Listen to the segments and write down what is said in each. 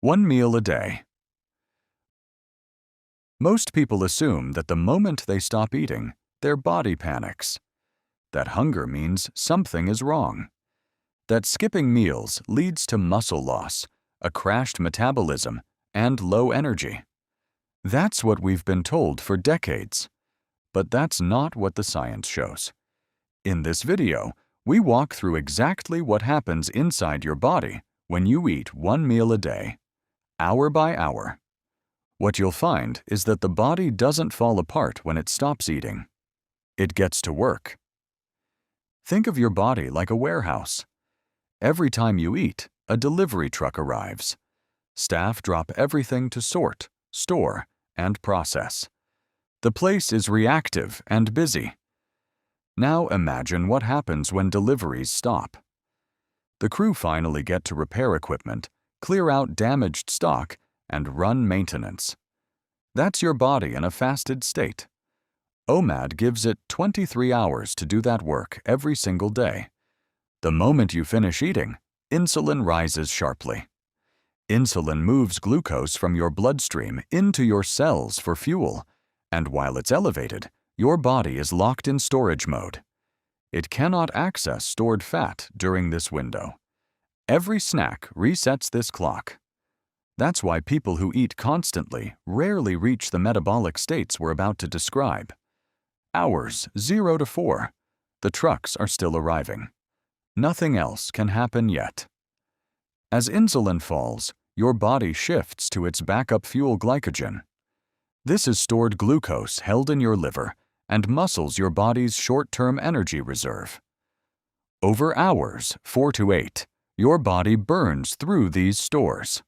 One meal a day. Most people assume that the moment they stop eating, their body panics. That hunger means something is wrong. That skipping meals leads to muscle loss, a crashed metabolism, and low energy. That's what we've been told for decades. But that's not what the science shows. In this video, we walk through exactly what happens inside your body when you eat one meal a day, hour by hour. What you'll find is that the body doesn't fall apart when it stops eating. It gets to work. Think of your body like a warehouse. Every time you eat, a delivery truck arrives. Staff drop everything to sort, store, and process. The place is reactive and busy. Now imagine what happens when deliveries stop. The crew finally get to repair equipment, clear out damaged stock, and run maintenance. That's your body in a fasted state. OMAD gives it 23 hours to do that work every single day. The moment you finish eating, insulin rises sharply. Insulin moves glucose from your bloodstream into your cells for fuel, and while it's elevated, your body is locked in storage mode. It cannot access stored fat during this window. Every snack resets this clock. That's why people who eat constantly rarely reach the metabolic states we're about to describe. Hours 0 to 4. The trucks are still arriving. Nothing else can happen yet. As insulin falls, your body shifts to its backup fuel glycogen. This is stored glucose held in your liver and muscles your body's short-term energy reserve. Over hours 4 to 8, your body burns through these stores.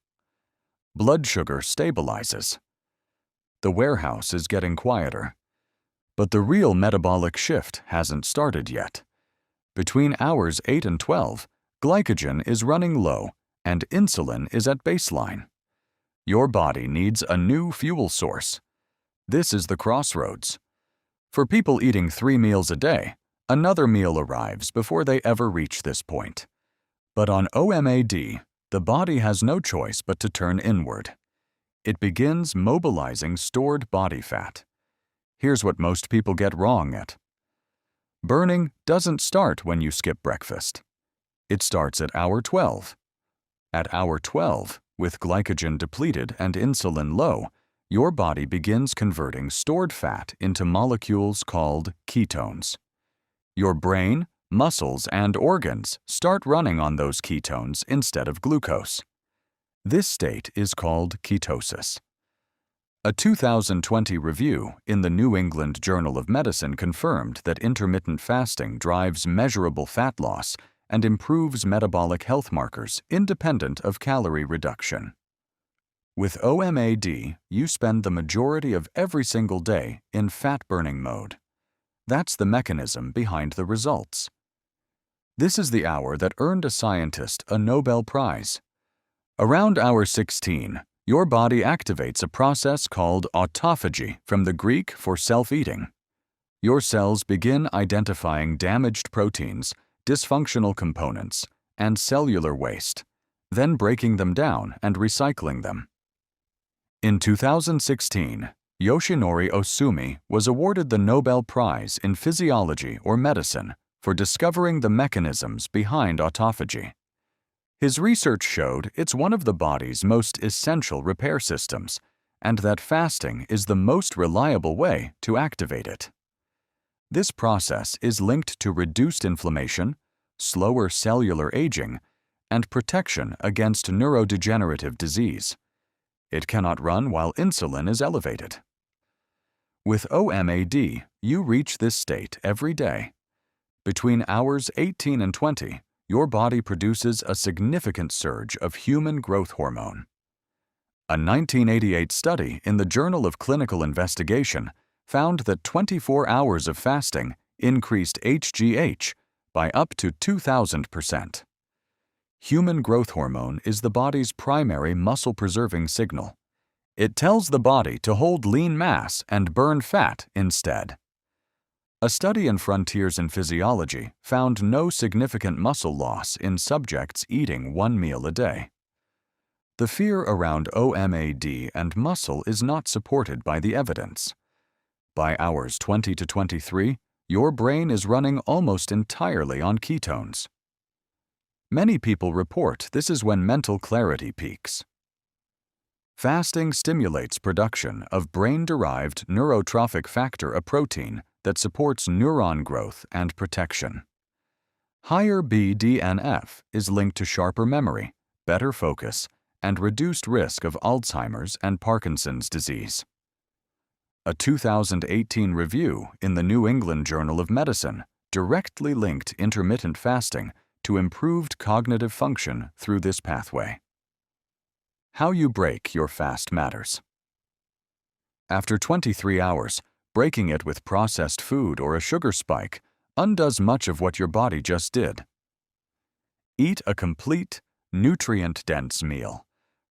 Blood sugar stabilizes. The warehouse is getting quieter. But the real metabolic shift hasn't started yet. Between hours 8 and 12, glycogen is running low and insulin is at baseline. Your body needs a new fuel source. This is the crossroads. For people eating 3 meals a day, another meal arrives before they ever reach this point. But on OMAD, the body has no choice but to turn inward. It begins mobilizing stored body fat. Here's what most people get wrong at. Burning doesn't start when you skip breakfast. It starts at hour 12. At hour 12, with glycogen depleted and insulin low, your body begins converting stored fat into molecules called ketones. Your brain, muscles, and organs start running on those ketones instead of glucose. This state is called ketosis. A 2020 review in the New England Journal of Medicine confirmed that intermittent fasting drives measurable fat loss and improves metabolic health markers independent of calorie reduction. With OMAD, you spend the majority of every single day in fat-burning mode. That's the mechanism behind the results. This is the hour that earned a scientist a Nobel Prize. Around hour 16, your body activates a process called autophagy, from the Greek for self-eating. Your cells begin identifying damaged proteins, dysfunctional components, and cellular waste, then breaking them down and recycling them. In 2016, Yoshinori Ohsumi was awarded the Nobel Prize in Physiology or Medicine for discovering the mechanisms behind autophagy. His research showed it's one of the body's most essential repair systems, and that fasting is the most reliable way to activate it. This process is linked to reduced inflammation, slower cellular aging, and protection against neurodegenerative disease. It cannot run while insulin is elevated. With OMAD, you reach this state every day. Between hours 18 and 20, your body produces a significant surge of human growth hormone. A 1988 study in the Journal of Clinical Investigation found that 24 hours of fasting increased HGH by up to 2,000%. Human growth hormone is the body's primary muscle-preserving signal. It tells the body to hold lean mass and burn fat instead. A study in Frontiers in Physiology found no significant muscle loss in subjects eating one meal a day. The fear around OMAD and muscle is not supported by the evidence. By hours 20 to 23, your brain is running almost entirely on ketones. Many people report this is when mental clarity peaks. Fasting stimulates production of brain-derived neurotrophic factor, a protein that supports neuron growth and protection. Higher BDNF is linked to sharper memory, better focus, and reduced risk of Alzheimer's and Parkinson's disease. A 2018 review in the New England Journal of Medicine directly linked intermittent fasting to improved cognitive function through this pathway. How you break your fast matters. After 23 hours, breaking it with processed food or a sugar spike undoes much of what your body just did. Eat a complete, nutrient-dense meal.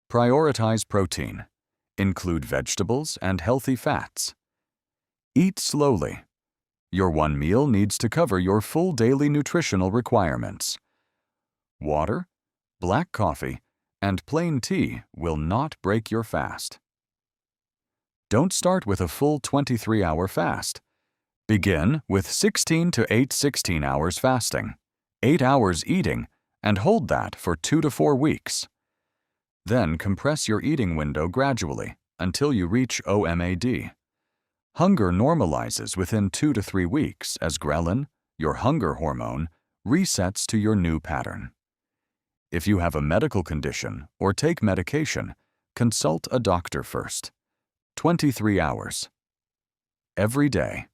Prioritize protein. Include vegetables and healthy fats. Eat slowly. Your one meal needs to cover your full daily nutritional requirements. Water, black coffee, and plain tea will not break your fast. Don't start with a full 23-hour fast. Begin with 16 to 8 16-hours fasting, 8 hours eating, and hold that for 2 to 4 weeks. Then compress your eating window gradually until you reach OMAD. Hunger normalizes within 2 to 3 weeks as ghrelin, your hunger hormone, resets to your new pattern. If you have a medical condition or take medication, consult a doctor first. 23 hours. Every day.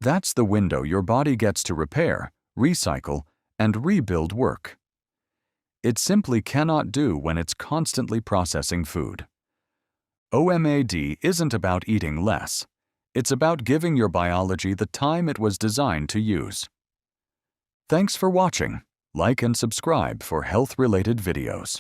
That's the window your body gets to repair, recycle, and rebuild work. It simply cannot do when it's constantly processing food. OMAD isn't about eating less. It's about giving your biology the time it was designed to use. Thanks for watching. Like and subscribe for health-related videos.